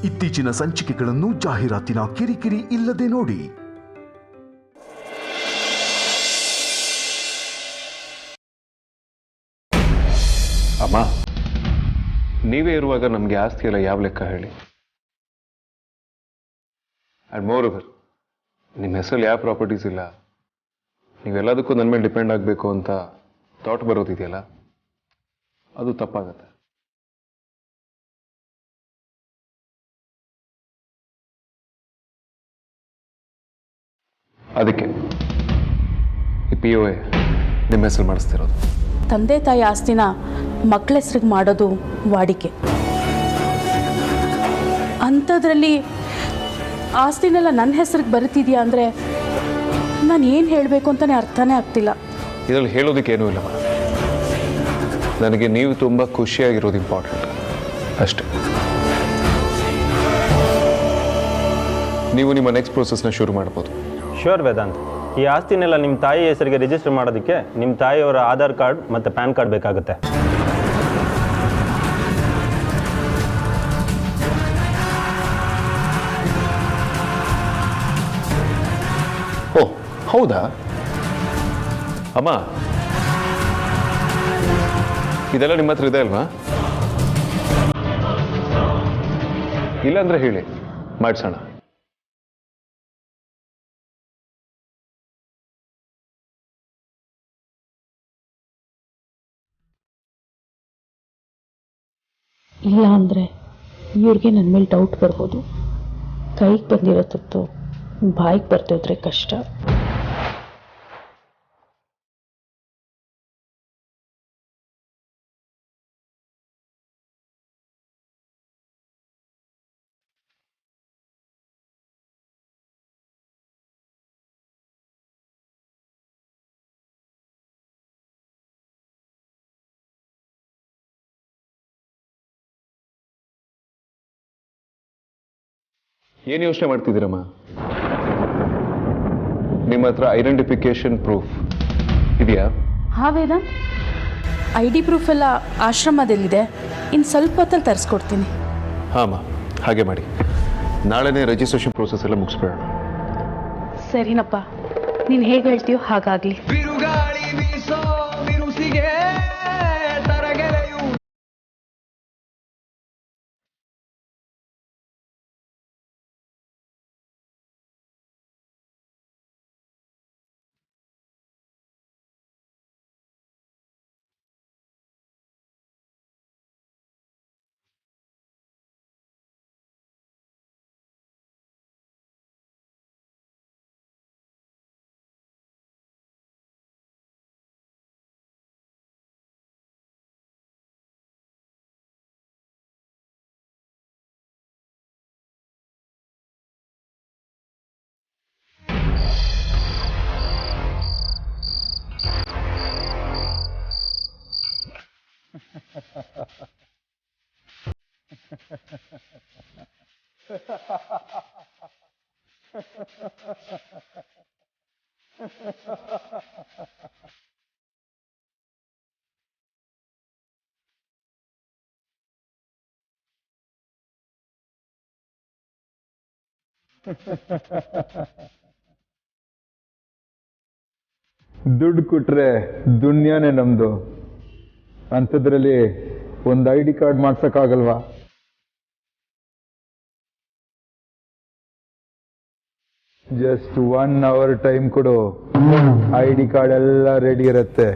ಇತ್ತೀಚಿನ ಸಂಚಿಕೆಗಳನ್ನು ಜಾಹೀರಾತಿನ ಕಿರಿಕಿರಿ ಇಲ್ಲದೆ ನೋಡಿ. ಅಮ್ಮ, ನೀವೇ ಇರುವಾಗ ನಮಗೆ ಆಸ್ತಿ ಎಲ್ಲ ಯಾವ ಲೆಕ್ಕ ಹೇಳಿ? ಆ್ಯಂಡ್ ಮೋರ್ ಓವರ್, ನಿಮ್ಮ ಹೆಸರಲ್ಲಿ ಯಾವ ಪ್ರಾಪರ್ಟೀಸ್ ಇಲ್ಲ, ನೀವೆಲ್ಲದಕ್ಕೂ ನನ್ನ ಮೇಲೆ ಡಿಪೆಂಡ್ ಆಗಬೇಕು ಅಂತ ಥಾಟ್ ಬರೋದಿದೆಯಲ್ಲ, ಅದು ತಪ್ಪಾಗತ್ತೆ. ಅದಕ್ಕೆ ಈ POA ನಿಮ್ಮ ಹೆಸರು ಮಾಡಿಸ್ತಿರೋದು. ತಂದೆ ತಾಯಿ ಆಸ್ತಿನ ಮಕ್ಕಳ ಹೆಸ್ರಿಗೆ ಮಾಡೋದು ವಾಡಿಕೆ. ಅಂಥದ್ರಲ್ಲಿ ಆಸ್ತಿನೆಲ್ಲ ನನ್ನ ಹೆಸ್ರಿಗೆ ಬರುತ್ತಿದೆಯಾ ಅಂದರೆ ನಾನು ಏನು ಹೇಳಬೇಕು ಅಂತಲೇ ಅರ್ಥನೇ ಆಗ್ತಿಲ್ಲ. ಇದರಲ್ಲಿ ಹೇಳೋದಕ್ಕೇನೂ ಇಲ್ಲ. ನನಗೆ ನೀವು ತುಂಬ ಖುಷಿಯಾಗಿರೋದು ಇಂಪಾರ್ಟೆಂಟ್ ಅಷ್ಟೇ. ನೀವು ನಿಮ್ಮ ನೆಕ್ಸ್ಟ್ ಪ್ರೋಸೆಸ್ನ ಶುರು ಮಾಡ್ಬೋದು. ಶ್ಯೂರ್ ವೇದಾಂತ್, ಈ ಆಸ್ತಿನೆಲ್ಲ ನಿಮ್ಮ ತಾಯಿ ಹೆಸರಿಗೆ ರಿಜಿಸ್ಟರ್ ಮಾಡೋದಕ್ಕೆ ನಿಮ್ಮ ತಾಯಿಯವರ ಆಧಾರ್ ಕಾರ್ಡ್ ಮತ್ತು ಪ್ಯಾನ್ ಕಾರ್ಡ್ ಬೇಕಾಗುತ್ತೆ. ಓ ಹೌದಾ ಅಮ್ಮ, ಇದೆಲ್ಲ ನಿಮ್ಮ ಹತ್ರ ಇದೆ ಅಲ್ವಾ? ಇಲ್ಲಾಂದ್ರೆ ಹೇಳಿ, ಮಾಡಿಸೋಣ. ಇಲ್ಲ ಅಂದರೆ ಇವ್ರಿಗೆ ನನ್ನ ಮೇಲೆ ಡೌಟ್ ಬರ್ಬೋದು. ಕೈಗೆ ಬಂದಿರೋ ತುತ್ತು ಬಾಯಿಗೆ ಬರ್ತಿದ್ರೆ ಕಷ್ಟ. ಏನು ಯೋಚನೆ ಮಾಡ್ತಿದ್ದೀರಮ್ಮ? ನಿಮ್ಮ ಹತ್ರ ಐಡೆಂಟಿಫಿಕೇಶನ್ ಪ್ರೂಫ್ ಇದೆಯಾ? ಹಾಂ ವೇದಾಂತ್, ID ಪ್ರೂಫ್ ಎಲ್ಲ ಆಶ್ರಮದಲ್ಲಿದೆ. ಇನ್ನು ಸ್ವಲ್ಪ ಹೊತ್ತಲ್ಲಿ ತರಿಸ್ಕೊಡ್ತೀನಿ. ಹಾಂ ಅಮ್ಮ, ಹಾಗೆ ಮಾಡಿ. ನಾಳೆನೇ ರಿಜಿಸ್ಟ್ರೇಷನ್ ಪ್ರೋಸೆಸ್ ಎಲ್ಲ ಮುಗಿಸ್ಬೇಡ. ಸರಿನಪ್ಪ, ನೀನು ಹೇಗೆ ಹೇಳ್ತೀಯೋ ಹಾಗಾಗಲಿ. ದುಡ್ಡು ಕೊಟ್ರೆ ದುನಿಯಾನೇ ನಮ್ದು. ಅಂಥದ್ರಲ್ಲಿ ಒಂದು ID ಕಾರ್ಡ್ ಮಾಡ್ಸಕ್ಕಾಗಲ್ವಾ? ಜಸ್ಟ್ 1 hour ಟೈಮ್ ಕೊಡು, ID ಕಾರ್ಡ್ ಎಲ್ಲ ರೆಡಿ ಇರುತ್ತೆ.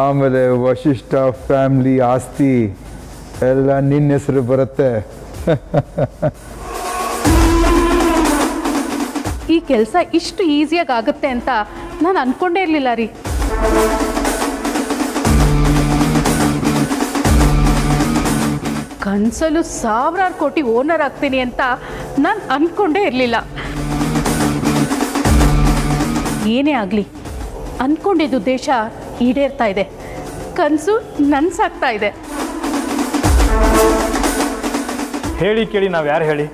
ಆಮೇಲೆ ವಶಿಷ್ಠ ಫ್ಯಾಮಿಲಿ ಆಸ್ತಿ ಎಲ್ಲ ನಿನ್ನ ಹೆಸರು ಬರುತ್ತೆ. ಈ ಕೆಲಸ ಇಷ್ಟು ಈಸಿಯಾಗಿ ಆಗುತ್ತೆ ಅಂತ ನಾನು ಅಂದ್ಕೊಂಡೇ ಇರಲಿಲ್ಲ ರೀ. ಕನಸಲು 1000 ಕೋಟಿ ಓನರ್ ಆಗ್ತೀನಿ ಅಂತ ನಾನು ಅಂದ್ಕೊಂಡೇ ಇರಲಿಲ್ಲ. ಏನೇ ಆಗಲಿ, ಅಂದ್ಕೊಂಡಿದ್ದ ಉದ್ದೇಶ ಈಡೇರ್ತಾ ಇದೆ, ಕನಸು ನನಸಾಗ್ತಾ ಇದೆ. ಹೇಳಿ ಕೇಳಿ ನಾವು ಯಾರು ಹೇಳಿ?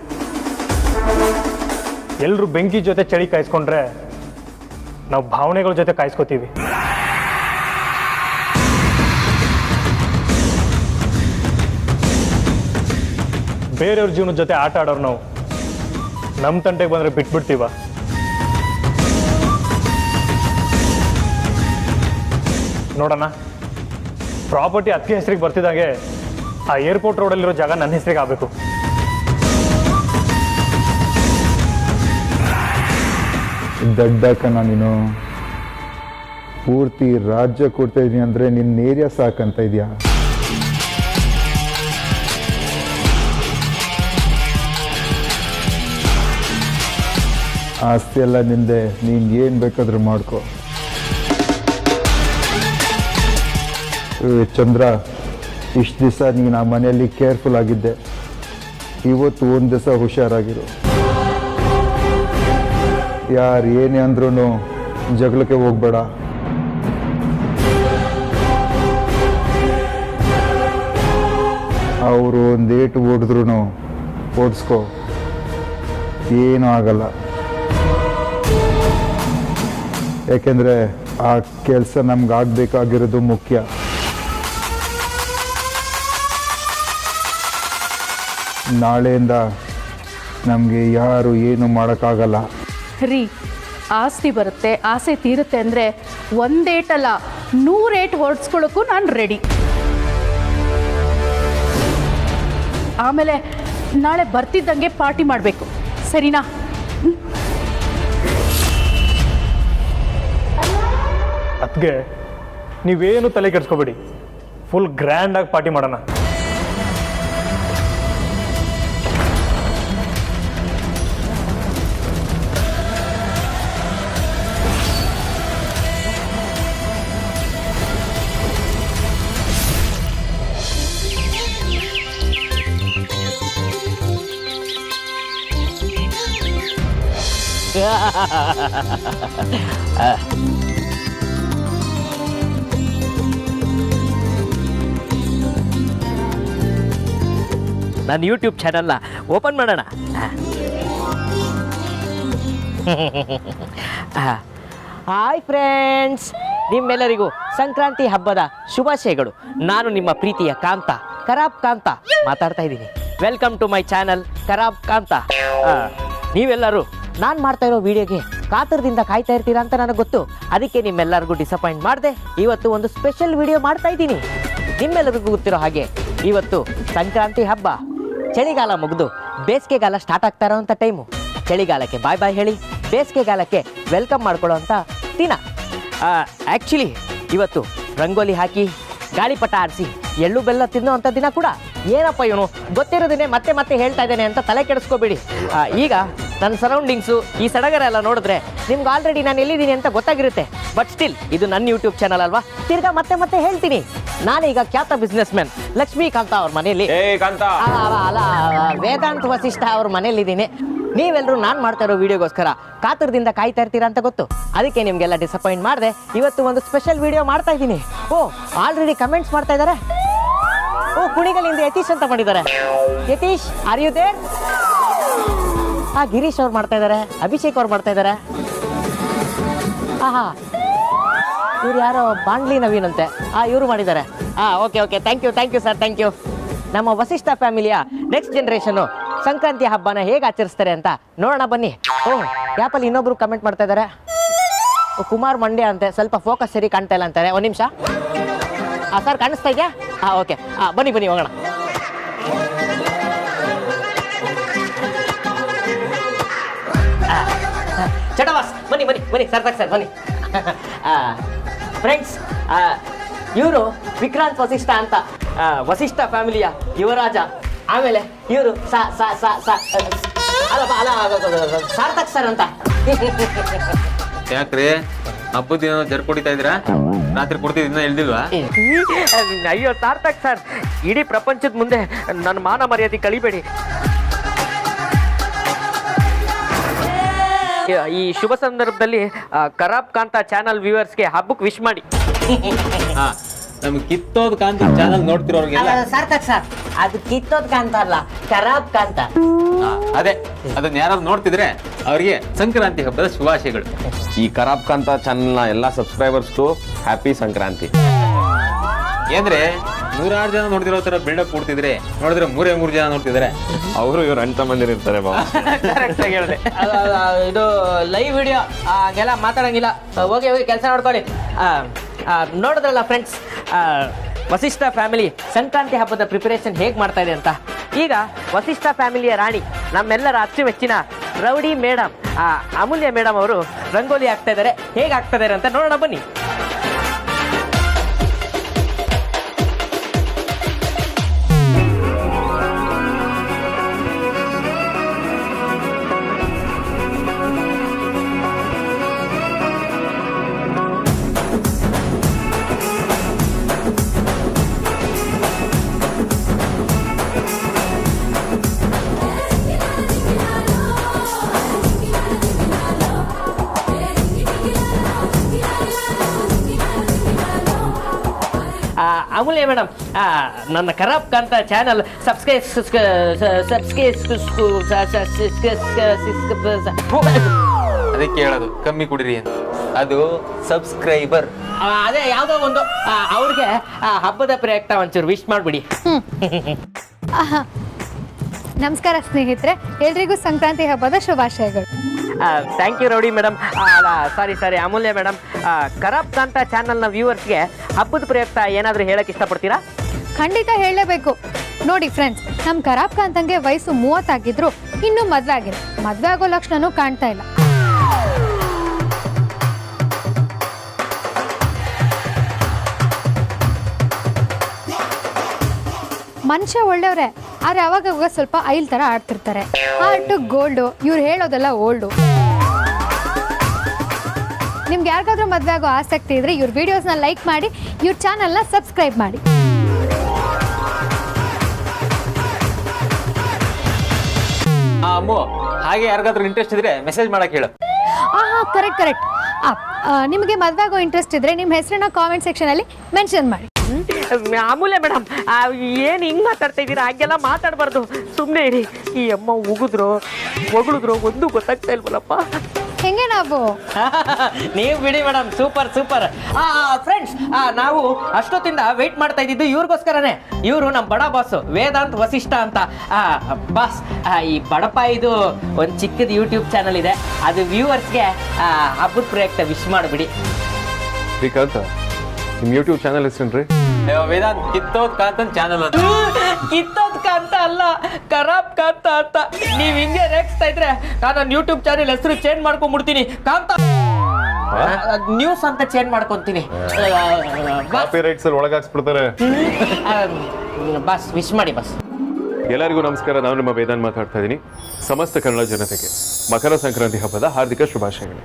ಎಲ್ಲರೂ ಬೆಂಕಿ ಜೊತೆ ಚಳಿ ಕಾಯಿಸ್ಕೊಂಡ್ರೆ ನಾವು ಭಾವನೆಗಳ ಜೊತೆ ಕಾಯಿಸ್ಕೋತೀವಿ. ಬೇರೆಯವ್ರ ಜೀವನದ ಜೊತೆ ಆಟ ಆಡೋರು ನಾವು ನಮ್ಮ ತಂಟೆಗೆ ಬಂದರೆ ಬಿಟ್ಬಿಡ್ತೀವ? ನೋಡೋಣ, ಪ್ರಾಪರ್ಟಿ ಅತ್ತಿಗೆ ಹೆಸರಿಗೆ ಬರ್ತಿದ್ದಾಗೆ ಆ ಏರ್ಪೋರ್ಟ್ ರೋಡಲ್ಲಿರೋ ಜಾಗ ನನ್ನ ಹೆಸರಿಗೆ ಆಗಬೇಕು. ದಡ್ಡಕನ ನೀನು ಪೂರ್ತಿ ರಾಜ್ಯ ಕೊಡ್ತಾ ಇದೀನಿ ಅಂದರೆ ನಿನ್ನ ಏರಿಯಾ ಸಾಕಂತ ಇದೆಯಾ? ಆಸ್ತಿ ಎಲ್ಲ ನಿಂದೆ, ನೀನು ಏನು ಬೇಕಾದ್ರೂ ಮಾಡ್ಕೊ. ಚಂದ್ರ, ಇಷ್ಟು ದಿವಸ ನೀನು ಆ ಮನೆಯಲ್ಲಿ ಕೇರ್ಫುಲ್ ಆಗಿದ್ದೆ, ಇವತ್ತು ಒಂದು ದಿವಸ ಹುಷಾರಾಗಿರು. ಯಾರು ಏನೇ ಅಂದ್ರೂ ಜಗಳಕ್ಕೆ ಹೋಗ್ಬೇಡ. ಅವರು ಒಂದೇಟು ಹೊಡೆದ್ರೂ ಓಡಿಸ್ಕೊ, ಏನೂ ಆಗಲ್ಲ. ಯಾಕೆಂದರೆ ಆ ಕೆಲಸ ನಮ್ಗೆ ಆಗಬೇಕಾಗಿರೋದು ಮುಖ್ಯ. ನಾಳೆಯಿಂದ ನಮಗೆ ಯಾರು ಏನು ಮಾಡೋಕ್ಕಾಗಲ್ಲ. ರೀ, ಆಸ್ತಿ ಬರುತ್ತೆ, ಆಸೆ ತೀರುತ್ತೆ ಅಂದರೆ ಒಂದೇಟಲ್ಲ 100 ಏಟ್ ಹೊಡ್ಸ್ಕೊಳ್ಳೋಕ್ಕೂ ನಾನು ರೆಡಿ. ಆಮೇಲೆ ನಾಳೆ ಬರ್ತಿದ್ದಂಗೆ ಪಾರ್ಟಿ ಮಾಡಬೇಕು, ಸರಿನಾ? ಅದಕ್ಕೆ ನೀವೇನು ತಲೆ ಕೆಡಿಸ್ಕೋಬೇಡಿ, ಫುಲ್ ಗ್ರ್ಯಾಂಡಾಗಿ ಪಾರ್ಟಿ ಮಾಡೋಣ. ನಾನು ಯೂಟ್ಯೂಬ್ ಚಾನಲ್ನ ಓಪನ್ ಮಾಡೋಣ. ಹಾಯ್ ಫ್ರೆಂಡ್ಸ್, ನಿಮ್ಮೆಲ್ಲರಿಗೂ ಸಂಕ್ರಾಂತಿ ಹಬ್ಬದ ಶುಭಾಶಯಗಳು. ನಾನು ನಿಮ್ಮ ಪ್ರೀತಿಯ ಕಾಂತ, ಖರಾಬ್ ಕಾಂತ ಮಾತಾಡ್ತಾ ಇದ್ದೀನಿ. ವೆಲ್ಕಮ್ ಟು ಮೈ ಚಾನಲ್ ಖರಾಬ್ ಕಾಂತ. ನೀವೆಲ್ಲರೂ ನಾನು ಮಾಡ್ತಾ ಇರೋ ವಿಡಿಯೋಗೆ ಕಾತರದಿಂದ ಕಾಯ್ತಾ ಇರ್ತೀರಾ ಅಂತ ನನಗೆ ಗೊತ್ತು. ಅದಕ್ಕೆ ನಿಮ್ಮೆಲ್ಲರಿಗೂ ಡಿಸಪಾಯಿಂಟ್ ಮಾಡಿದೆ ಇವತ್ತು ಒಂದು ಸ್ಪೆಷಲ್ ವಿಡಿಯೋ ಮಾಡ್ತಾ ಇದ್ದೀನಿ. ನಿಮ್ಮೆಲ್ಲರಿಗೂ ಗೊತ್ತಿರೋ ಹಾಗೆ ಇವತ್ತು ಸಂಕ್ರಾಂತಿ ಹಬ್ಬ. ಚಳಿಗಾಲ ಮುಗಿದು ಬೇಸಿಗೆಗಾಲ ಸ್ಟಾರ್ಟ್ ಆಗ್ತಾ ಇರೋವಂಥ ಟೈಮು. ಚಳಿಗಾಲಕ್ಕೆ ಬಾಯ್ ಬಾಯ್ ಹೇಳಿ ಬೇಸಿಗೆಗಾಲಕ್ಕೆ ವೆಲ್ಕಮ್ ಮಾಡ್ಕೊಳ್ಳೋ ಅಂಥ ದಿನ. ಆ್ಯಕ್ಚುಲಿ ಇವತ್ತು ರಂಗೋಲಿ ಹಾಕಿ ಗಾಳಿಪಟ ಆಡಿಸಿ ಎಳ್ಳು ಬೆಲ್ಲ ತಿನ್ನೋ ಅಂಥ ದಿನ ಕೂಡ. ಏನಪ್ಪ ಇವನು ಗೊತ್ತಿರೋದನ್ನೇ ಮತ್ತೆ ಮತ್ತೆ ಹೇಳ್ತಾ ಇದ್ದೇನೆ ಅಂತ ತಲೆ ಕೆಡಿಸ್ಕೋಬೇಡಿ. ಈಗ ನನ್ನ ಸರೌಂಡಿಂಗ್ಸು ಈ ಸಡಗರ ಎಲ್ಲ ನೋಡಿದ್ರೆ ನಿಮ್ಗೆ ಆಲ್ರೆಡಿ ನಾನು ಎಲ್ಲಿದ್ದೀನಿ ಅಂತ ಗೊತ್ತಾಗಿರುತ್ತೆ. ಬಟ್ ಸ್ಟಿಲ್ ಇದು ನನ್ನ ಯೂಟ್ಯೂಬ್ ಚಾನಲ್ ಅಲ್ವಾ, ತಿರ್ಗಾ ಮತ್ತೆ ಮತ್ತೆ ಹೇಳ್ತೀನಿ. ನಾನೀಗ ಖ್ಯಾತ ಬಿಸ್ನೆಸ್ ಮ್ಯಾನ್ ಲಕ್ಷ್ಮೀಕಾಂತ ಅವ್ರ ಮನೆಯಲ್ಲಿ, ಅಲ್ಲ ವೇದಾಂತ್ ವಸಿಷ್ಠ ಅವ್ರ ಮನೇಲಿದ್ದೀನಿ. ನೀವೆಲ್ಲರೂ ನಾನು ಮಾಡ್ತಾ ಇರೋ ವಿಡಿಯೋಗೋಸ್ಕರ ಕಾತರದಿಂದ ಕಾಯ್ತಾ ಇರ್ತೀರಾ ಅಂತ ಗೊತ್ತು. ಅದಕ್ಕೆ ನಿಮಗೆಲ್ಲ ಡಿಸಪಾಯಿಂಟ್ ಮಾಡಿದೆ ಇವತ್ತು ಒಂದು ಸ್ಪೆಷಲ್ ವಿಡಿಯೋ ಮಾಡ್ತಾ ಇದ್ದೀನಿ. ಓ, ಆಲ್ರೆಡಿ ಕಮೆಂಟ್ಸ್ ಮಾಡ್ತಾ ಇದ್ದಾರೆ. ಓ, ಕುಣಿಗಲಿಂದ ಯತೀಶ್ ಅಂತ ಮಾಡಿದ್ದಾರೆ. Yatish, are you there? Girish ಅವ್ರು ಮಾಡ್ತಾ ಇದ್ದಾರೆ, ಅಭಿಷೇಕ್ ಅವ್ರು ಮಾಡ್ತಾ ಇದ್ದಾರೆ. ಇವ್ರು ಯಾರೋ ಬಾಂಡ್ಲಿ ನವೀನ್ ಅಂತೆ, ಇವರು ಮಾಡಿದ್ದಾರೆ. Okay thank you sir, thank you. ನಮ್ಮ ವಸಿಷ್ಠ ಫ್ಯಾಮಿಲಿಯ ನೆಕ್ಸ್ಟ್ ಜನ್ರೇಷನ್ನು ಸಂಕ್ರಾಂತಿ ಹಬ್ಬನ ಹೇಗೆ ಆಚರಿಸ್ತಾರೆ ಅಂತ ನೋಡೋಣ ಬನ್ನಿ. ಯಾಪಲ್ಲಿ ಇನ್ನೊಬ್ರು ಕಮೆಂಟ್ ಮಾಡ್ತಾ ಇದ್ದಾರೆ. ಕುಮಾರ್ ಮಂಡ್ಯ ಅಂತೆ, ಸ್ವಲ್ಪ ಫೋಕಸ್ ಸರಿ ಕಾಣ್ತಾ ಇಲ್ಲ ಅಂತಾರೆ. ಒಂದು ನಿಮಿಷ ಸರ್, ಕಾಣಿಸ್ತಾ ಇದೆಯಾ? ಓಕೆ, ಬನ್ನಿ ಹೋಗೋಣ. ಚಟವಾಸ್, ಬನ್ನಿ ಸರ್ ಬನ್ನಿ. ಫ್ರೆಂಡ್ಸ್, ಇವರು ವಿಕ್ರಾಂತ್ ವಸಿಷ್ಠ ಅಂತ, ವಸಿಷ್ಠ ಫ್ಯಾಮಿಲಿಯ ಯುವರಾಜ. ಆಮೇಲೆ ಇವರು ಸಾರ್ಥಕ್ ಸರ್ ಅಂತ. ಯಾಕ್ರಿ ಹಬ್ಬದ ಜರ್ ಕುಡಿತಾ ಇದ್ದೀರಾ? ರಾತ್ರಿ ಕುಡ್ತಿದ್ದ ಎಳ್ದಿಲ್ವಾ? ಅಯ್ಯೋ ಸಾರ್ಥಕ್ ಸರ್, ಇಡೀ ಪ್ರಪಂಚದ ಮುಂದೆ ನನ್ನ ಮಾನ ಮರ್ಯಾದೆ ಕಳಿಬೇಡಿ. ಈ ಶುಭ ಸಂದರ್ಭದಲ್ಲಿ ಖರಾಬ್ ಕಾಂತ ಚಾನಲ್ ವ್ಯೂವರ್ಸ್ಗೆ ಹಬ್ಬಕ್ಕೆ ವಿಶ್ ಮಾಡಿ. ನಮ್ಗೆ ಕಿತ್ತೋದ್ ಕಾಂತ ಚಾನಲ್ ನೋಡ್ತಿರೋರ್ಗೆಲ್ಲ ಸಾರ್ಥಕ್ ಸರ್, ಅದು ಕಿತ್ತೋದ್ ಕಾಂತ ಅಲ್ಲ, ಖರಾಬ್ ಕಾಂತ. ಅದೇ, ಅದನ್ನ ಯಾರಾದ್ರು ನೋಡ್ತಿದ್ರೆ ಅವರಿಗೆ ಸಂಕ್ರಾಂತಿ ಹಬ್ಬದ ಶುಭಾಶಯಗಳು. ಈ ಖರಾಬ್ ಕಾಂತ ಚಾನಲ್ನ ಎಲ್ಲ ಸಬ್ಸ್ಕ್ರೈಬರ್ಸ್ಗೂ ಹ್ಯಾಪಿ ಸಂಕ್ರಾಂತಿ. ಏನ್ರೆ 106 ಜನ ನೋಡ್ತಿರೋ ತರ ಬಿಲ್ಡಪ್ ಕೊಡ್ತಿದ್ರೆ ನೋಡಿದ್ರೆ 3 ಜನ ನೋಡ್ತಿದ್ದಾರೆ. ಅವರು ಇವ್ರು ಅಣ್ಣ ತಮ್ಮಂದಿರಿರ್ತಾರೆ ಬಾಬಾ. ಕರೆಕ್ಟ್ ಆಗಿ ಹೇಳಿದೆ. ಇದು ಲೈವ್ ವಿಡಿಯೋ ಹಂಗೆಲ್ಲ ಮಾತಾಡಂಗಿಲ್ಲ. ಹೋಗಿ ಕೆಲಸ ನೋಡ್ಕೊಳ್ಳಿ. ನೋಡಿದ್ರಲ್ಲ ಫ್ರೆಂಡ್ಸ್, ವಸಿಷ್ಠ ಫ್ಯಾಮಿಲಿ ಸಂಕ್ರಾಂತಿ ಹಬ್ಬದ ಪ್ರಿಪರೇಷನ್ ಹೇಗೆ ಮಾಡ್ತಾ ಇದೆ ಅಂತ. ಈಗ ವಸಿಷ್ಠ ಫ್ಯಾಮಿಲಿಯ ರಾಣಿ, ನಮ್ಮೆಲ್ಲರ ಅಚ್ಚುಮೆಚ್ಚಿನ ರೌಡಿ ಮೇಡಮ್ ಅಮೂಲ್ಯ ಮೇಡಮ್ ಅವರು ರಂಗೋಲಿ ಹಾಕ್ತಾ ಇದ್ದಾರೆ. ಹೇಗೆ ಹಾಕ್ತಾ ಇದ್ದಾರೆ ಅಂತ ನೋಡೋಣ ಬನ್ನಿ. ಅಮೂಲ್ಯ ಮೇಡಮ್, ನನ್ನ ಖರಾಬ್ ಕಾಂತ ಚಾನಲ್ ಅದಕ್ಕೆ ಹೇಳೋದು ಕಮ್ಮಿ ಕುಡಿರಿ ಅಂತ. ಅದು ಸಬ್ಸ್ಕ್ರೈಬರ್. ಅದೇ ಯಾವುದೋ ಒಂದು ಅವ್ರಿಗೆ ಹಬ್ಬದ ಪ್ರಯುಕ್ತ ಒಂಚೂರು ವಿಶ್ ಮಾಡಿಬಿಡಿ. ನಮಸ್ಕಾರ ಸ್ನೇಹಿತರೆ, ಎಲ್ರಿಗೂ ಸಂಕ್ರಾಂತಿ ಹಬ್ಬದ ಶುಭಾಶಯಗಳು. Thank you rowdy madam. Sorry Amulya madam, ಖರಾಬ್ ಕಾಂತ ಚಾನಲ್ನ ವ್ಯೂವರ್ಸ್ಗೆ ಹಬ್ಬದ ಪ್ರಯುಕ್ತ ಏನಾದರೂ ಹೇಳಕ್ಕೆ ಇಷ್ಟಪಡ್ತೀರಾ? ಖಂಡಿತ ಹೇಳಲೇಬೇಕು. ನೋಡಿ ಫ್ರೆಂಡ್ಸ್, ನಮ್ಮ ಖರಾಬ್ ಕಾಂತಂಗೆ ವಯಸ್ಸು 30 ಆಗಿದ್ರು ಇನ್ನೂ ಮದುವೆ ಆಗಿಲ್ಲ. ಮದುವೆ ಆಗೋ ಲಕ್ಷಣನೂ ಕಾಣ್ತಾ ಇಲ್ಲ. ಮನುಷ್ಯ ಒಳ್ಳೆಯವ್ರೆ, ಆದ್ರೆ ಅವಾಗ ಸ್ವಲ್ಪ ಐಲ್ ತರ ಆಡ್ತಿರ್ತಾರೆ. ಆರ್ಟು ಗೋಲ್ಡು, ಇವ್ರು ಹೇಳೋದೆಲ್ಲ ಓಲ್ಡು. ನಿಮ್ಗೆ ಯಾರಿಗಾದ್ರೂ ಮದುವೆ ಆಗೋ ಆಸಕ್ತಿ ಇದ್ರೆ ಇವ್ರ ವಿಡಿಯೋಸ್ನ ಲೈಕ್ ಮಾಡಿ, ಇವ್ರ ಚಾನಲ್ನ ಸಬ್ಸ್ಕ್ರೈಬ್ ಮಾಡಿ. ಅಮ್ಮು, ಹಾಗೆ ಯಾರಿಗಾದ್ರೂ ಇಂಟ್ರೆಸ್ಟ್ ಇದ್ರೆ ಮೆಸೇಜ್ ಮಾಡಕ್ ಹೇಳು. ಕರೆಕ್ಟ್. ನಿಮಗೆ ಮದುವೆ ಆಗೋ ಇಂಟ್ರೆಸ್ಟ್ ಇದ್ರೆ ನಿಮ್ಮ ಹೆಸರನ್ನ ಕಾಮೆಂಟ್ ಸೆಕ್ಷನ್ ಅಲ್ಲಿ ಮೆನ್ಷನ್ ಮಾಡಿ. ಅಮೂಲ್ಯ ಮೇಡಮ್, ಏನು ಹಿಂಗೆ ಮಾತಾಡ್ತಾ ಇದ್ದೀರಾ? ಹಾಗೆಲ್ಲ ಮಾತಾಡಬಾರ್ದು, ಸುಮ್ಮನೆ ಇರಿ. ಈ ಅಮ್ಮ ಉಗಿದ್ರು ಹೊಗಳಿದ್ರು ಒಂದು ಗೊತ್ತಾಗ್ತಾ ಇಲ್ವಲ್ಲಪ್ಪ. ಹೆಂಗೆ ನಾವು ನೀವು ಬಿಡಿ ಮೇಡಮ್, ಸೂಪರ್. ಫ್ರೆಂಡ್ಸ್, ನಾವು ಅಷ್ಟೊತ್ತಿಂದ ವೆಯ್ಟ್ ಮಾಡ್ತಾ ಇದ್ದಿದ್ದು ಇವ್ರಿಗೋಸ್ಕರನೇ. ಇವರು ನಮ್ಮ ಬಡ ಬಾಸ್ ವೇದಾಂತ್ ವಸಿಷ್ಠ ಅಂತ. ಬಾಸ್, ಈ ಬಡಪ ಇದು ಒಂದು ಚಿಕ್ಕದು ಯೂಟ್ಯೂಬ್ ಚಾನಲ್ ಇದೆ. ಅದು ವ್ಯೂವರ್ಸ್ಗೆ ಹಬ್ಬದ ಪ್ರಯುಕ್ತ ವಿಶ್ ಮಾಡಿಬಿಡಿ. ಶ್ರೀಕಾಂತ, ನಿಮ್ಮ ಯೂಟ್ಯೂಬ್ ಚಾನಲ್ ಹೆಸರೇನ್ರಿ? ವೇದಾಂತ್ ಕಿತ್ತೋದ್ ಕಾಂತನ್ ಚಾನಲ್ ಅಂತ. ಕಿತ್ತೋದ್ ಕಾಂತ ಅಲ್ಲ, ಖರಾಬ್ ಕಾಂತ ಅಂತ. ನೀವ್ ಹಿಂಗೆ ರೇಗಿಸ್ತಾ ಇದ್ರೆ ನಾನು ಯೂಟ್ಯೂಬ್ ಚಾನಲ್ ಹೆಸರು ಚೇಂಜ್ ಮಾಡ್ಕೊಂಡ್ಬಿಡ್ತೀನಿ. ಕಾಂತ ನ್ಯೂಸ್ ಅಂತ ಚೇಂಜ್ ಮಾಡ್ಕೊಂತೀನಿ. ಕಾಪಿ ರೈಟ್ಸ್ ಒಳಗಾಕ್ಸ್ಬಿಡ್ತಾರೆ. ಬಸ್ ವಿಶ್ ಮಾಡಿ ಬಸ್. ಎಲ್ಲರಿಗೂ ನಮಸ್ಕಾರ. ನಾನು ನಿಮ್ಮ ವೇದಾಂತ್ ಮಾತಾಡ್ತಾ ಇದ್ದೀನಿ. ಸಮಸ್ತ ಕನ್ನಡ ಜನತೆಗೆ ಮಕರ ಸಂಕ್ರಾಂತಿ ಹಬ್ಬದ ಹಾರ್ದಿಕ ಶುಭಾಶಯಗಳು.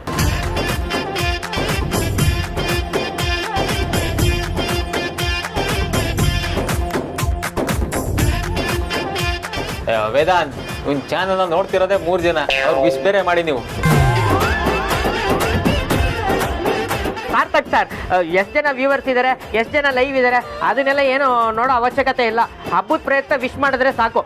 ವೇದಾಂತ್, ಒಂದು ಚಾನಲ್ ನೋಡ್ತಿರೋದೇ 3 ಜನ. ಅವ್ರು ವಿಶ್ ಬೇರೆ ಮಾಡಿ ನೀವು. ಸಾರ್ಥಕ್ ಸರ್, ಎಷ್ಟು ಜನ ವ್ಯೂವರ್ಸ್ ಇದ್ದಾರೆ, ಎಷ್ಟು ಜನ ಲೈವ್ ಇದ್ದಾರೆ, ಅದನ್ನೆಲ್ಲ ಏನು ನೋಡೋ ಅವಶ್ಯಕತೆ ಇಲ್ಲ. ಹಬ್ಬದ ಪ್ರಯುಕ್ತ ವಿಶ್ ಮಾಡಿದ್ರೆ ಸಾಕು.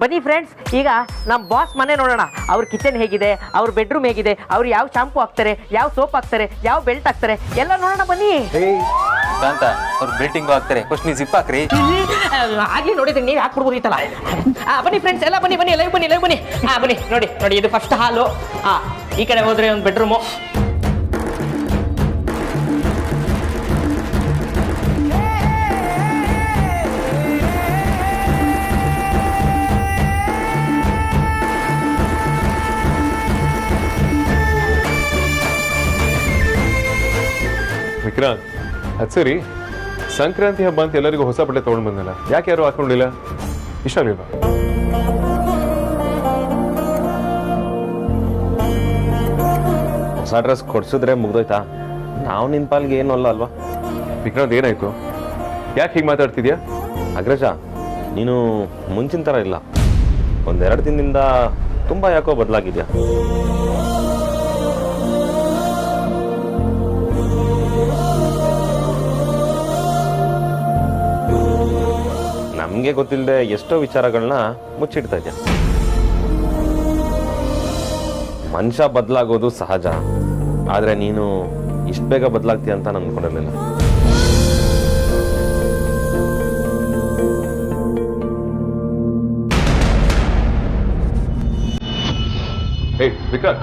ಬನ್ನಿ ಫ್ರೆಂಡ್ಸ್, ಈಗ ನಮ್ಮ ಬಾಸ್ ಮನೆ ನೋಡೋಣ. ಅವ್ರ ಕಿಚನ್ ಹೇಗಿದೆ, ಅವ್ರ ಬೆಡ್ರೂಮ್ ಹೇಗಿದೆ, ಅವ್ರು ಯಾವ ಶಾಂಪು ಹಾಕ್ತಾರೆ, ಯಾವ ಸೋಪ್ ಹಾಕ್ತಾರೆ, ಯಾವ ಬೆಲ್ಟ್ ಹಾಕ್ತಾರೆ, ಎಲ್ಲ ನೋಡೋಣ ಬನ್ನಿ. ಕಾಂತ, ಅವ್ರು ಬೆಲ್ಟಿಂಗ್ ಹಾಕ್ತಾರೆ, ಫಸ್ಟ್ ನೀವು ಜಿಪ್ ಹಾಕ್ರಿ. ಆಗ್ಲಿ ನೋಡಿದ್ರೆ ನೀವು ಹಾಕ್ಬಿಡ್ಬೋದಿತ್ತಲ್ಲ. ಬನ್ನಿ ಫ್ರೆಂಡ್ಸ್, ಎಲ್ಲ ಬನ್ನಿ ಲೈವ್ ಬನ್ನಿ. ಬನ್ನಿ ನೋಡಿ ಇದು ಫಸ್ಟ್ ಹಾಲು. ಈ ಕಡೆ ಹೋದ್ರೆ ಒಂದು ಬೆಡ್ರೂಮು. ವಿಕ್ರಾಂತ್, ಅದು ಸರಿ, ಸಂಕ್ರಾಂತಿ ಹಬ್ಬ ಅಂತ ಎಲ್ಲರಿಗೂ ಹೊಸ ಬಟ್ಟೆ ತೊಗೊಂಡು ಬಂದಲ್ಲ, ಯಾಕೆ ಯಾರು ಹಾಕೊಂಡಿಲ್ಲ? ಇಷ್ಟ ಅಲ್ವಾ? ಹೊಸ ಡ್ರೆಸ್ ಕೊಡ್ಸಿದ್ರೆ ಮುಗ್ದೋಯ್ತಾ? ನಾವು ನಿನ್ನ ಪಾಲ್ಗೆ ಏನು ಅಲ್ವಾ? ವಿಕ್ರಾಂತ್, ಏನಾಯ್ತು? ಯಾಕೆ ಹೀಗೆ ಮಾತಾಡ್ತಿದ್ಯಾ? ಅಗ್ರಜ, ನೀನು ಮುಂಚಿನ ಥರ ಇಲ್ಲ. 1-2 ದಿನದಿಂದ ತುಂಬ ಯಾಕೋ ಬದಲಾಗಿದ್ಯಾ. ನಮಗೆ ಗೊತ್ತಿಲ್ಲದೆ ಎಷ್ಟೋ ವಿಚಾರಗಳನ್ನ ಮುಚ್ಚಿಡ್ತಾ ಇದ್ಯಾ. ಮನುಷ್ಯ ಬದಲಾಗೋದು ಸಹಜ, ಆದರೆ ನೀನು ಇಷ್ಟು ಬೇಗ ಬದಲಾಗ್ತೀಯ ಅಂತ ನಾನು ಅಂದ್ಕೊಂಡಿರಲಿಲ್ಲ. ವಿಕಾಸ್,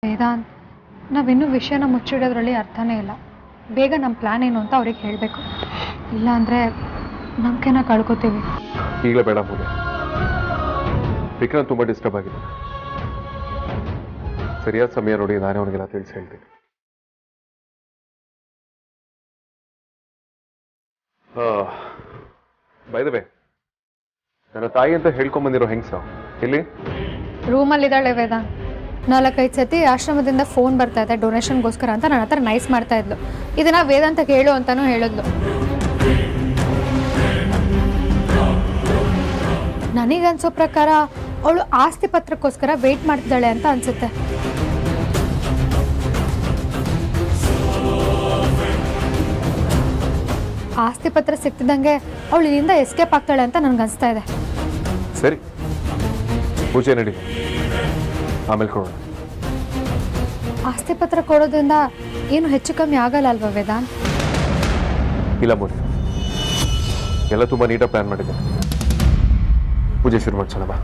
ವೇದಾಂತ್, ನಾವಿನ್ನೂ ವಿಷಯನ ಮುಚ್ಚಿಡೋದ್ರಲ್ಲಿ ಅರ್ಥನೇ ಇಲ್ಲ. ಬೇಗ ನಮ್ಮ ಪ್ಲಾನ್ ಏನು ಅಂತ ಅವ್ರಿಗೆ ಹೇಳಬೇಕು, ಇಲ್ಲ ಅಂದರೆ ನಂಬಿಕೆನ ಕಳ್ಕೊತೀವಿ. ಈಗಲೇ ಬೇಡ ಮೂಲೆ. ವಿಕ್ರಾಂತ್ ತುಂಬ ಡಿಸ್ಟರ್ಬ್ ಆಗಿದೆ. ಸರಿಯಾದ ಸಮಯ ನೋಡಿ ನಾನೇ ಅವನಿಗೆಲ್ಲ ತಿಳಿಸಿ ಹೇಳ್ತೀನಿ. ಬೈ ದ ವೇ, ನನ್ನ ತಾಯಿ ಅಂತ ಹೇಳ್ಕೊಂಬಂದಿರೋ ಹೆಂಗ್ಸ ಇಲ್ಲಿ ರೂಮಲ್ಲಿದ್ದಾಳೆ ವೇದಾಂತ್. 4-5 ಸತಿ ಆಶ್ರಮದಿಂದ ಫೋನ್ ಬರ್ತಾ ಇದೆ ಡೊನೇಷನ್ಗೋಸ್ಕರ ಅಂತ ನನ್ನ ಹತ್ರ ನೈಸ್ ಮಾಡ್ತಾ ಇದ್ಲು. ಇದನ್ನ ವೇದಾಂತ ಹೇಳು ಅಂತಾನೂ ಹೇಳಿದ್ಲು. ನನಗನ್ಸೋ ಪ್ರಕಾರ ಅವಳು ಆಸ್ತಿ ಪತ್ರಕ್ಕೋಸ್ಕರ ವೇಟ್ ಮಾಡ್ತಿದ್ದಾಳೆ ಅಂತ ಅನ್ಸುತ್ತೆ. ಆಸ್ತಿ ಪತ್ರ ಸಿಕ್ತಿದ್ದಂಗೆ ಅವಳು ಇಲ್ಲಿಂದ ಎಸ್ಕೇಪ್ ಆಗ್ತಾಳೆ ಅಂತ ನನ್ಗನ್ಸ್ತಾ ಇದೆ. ಸರಿ, ಪೂಜೆ ನಡಿ, ಆಮೇಲೆ ಕೊಡೋಣ. ಆಸ್ತಿ ಪತ್ರ ಕೊಡೋದ್ರಿಂದ ಏನು ಹೆಚ್ಚು ಕಮ್ಮಿ ಆಗಲ್ಲ ಅಲ್ವಾ ವೇದಾಂತ್? ಇಲ್ಲ ಮೋದಿ, ಎಲ್ಲ ತುಂಬ ನೀಟಾಗಿ ಪ್ಲಾನ್ ಮಾಡಿದ್ದೆ. ಪೂಜೆ ಶುರು ಮಾಡ್ಸೋಣ ಬಾ.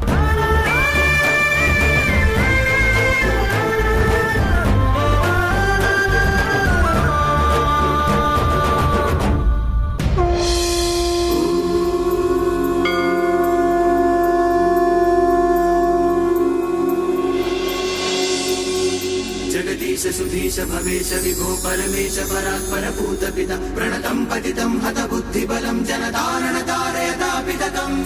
सुधीश भवेश विभो परमेश परात्पर भूत पिता प्रणतं पतितं हत बुद्धिबलं जनधारण तारयता पितकम्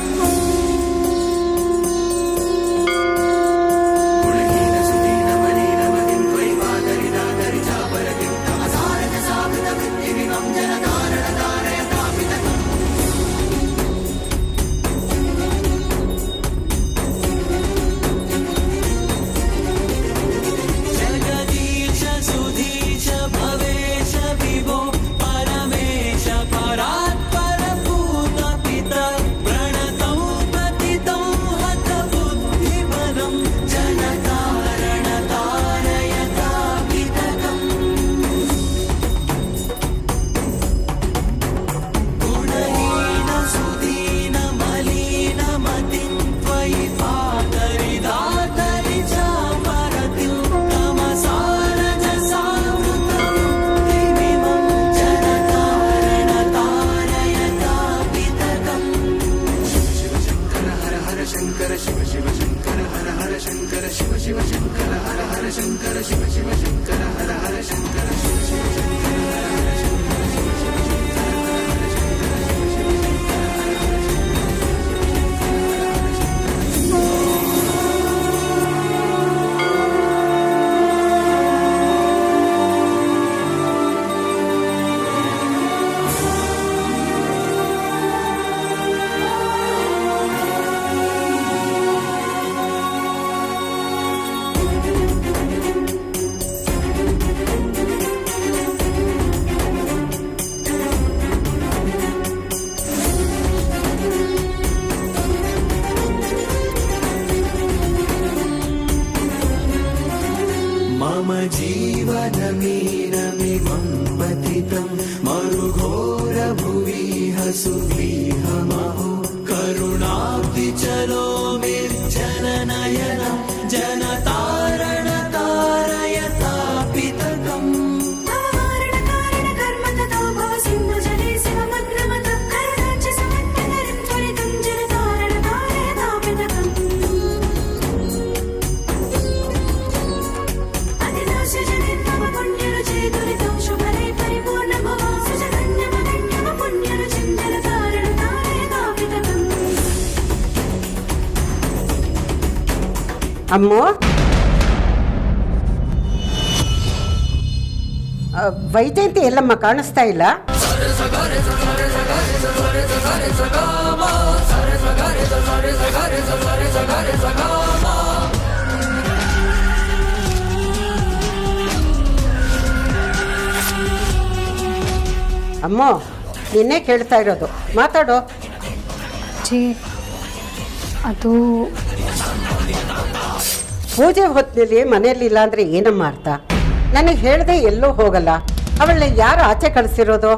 गुणहीन सुदीन मलिन मतिं त्वयि वादरिदादरि चापरतिं तमसारज सावृत वृत्तिविमं जनधारण तारयता पितकम् सुधीश भवेश विभो परमेश परात्पर भूत पिता प्रणतं पतितं हत बुद्धिबलं जनकारण तारयता पितकम् गुणहीन सुदीन मलिन मतिं त्वयि पातरिदातरि चापरतिं तमसारज शंकर शिव शिव शंकर हर हर शंकर शिव शिव शंकर हर हर शंकर शिव शिव शंकर हर हर शंकर शिव शिव शंकर हर हर शंकर शिव शिव शंकर हर हर शंकर शिव शिव शंकर हर हर मम जीवनमीनमिमं पतितं मरुघोरभुविह सुविहमहो करुणाब्धिचलो निर्जननयनं जनतारण तारयता पितकम् ಅಮ್ಮೋ, ವೈಜಯಂತಿ ಎಲ್ಲಮ್ಮ ಕಾಣಿಸ್ತಾ ಇಲ್ಲ. ಅಮ್ಮೋ ನಿನ್ನೆ ಕೇಳ್ತಾ ಇರೋದು, ಮಾತಾಡೋ. ಜಿ ಅದು ಪೂಜೆ ಹೊತ್ತಿನಲ್ಲಿ ಮನೆಯಲ್ಲಿ ಇಲ್ಲ ಅಂದರೆ ಏನಮ್ಮ ಅರ್ಥ? ನನಗೆ ಹೇಳ್ದೆ ಎಲ್ಲೂ ಹೋಗಲ್ಲ. ಅವಳನ್ನ ಯಾರು ಆಚೆ ಕಳಿಸಿರೋದು?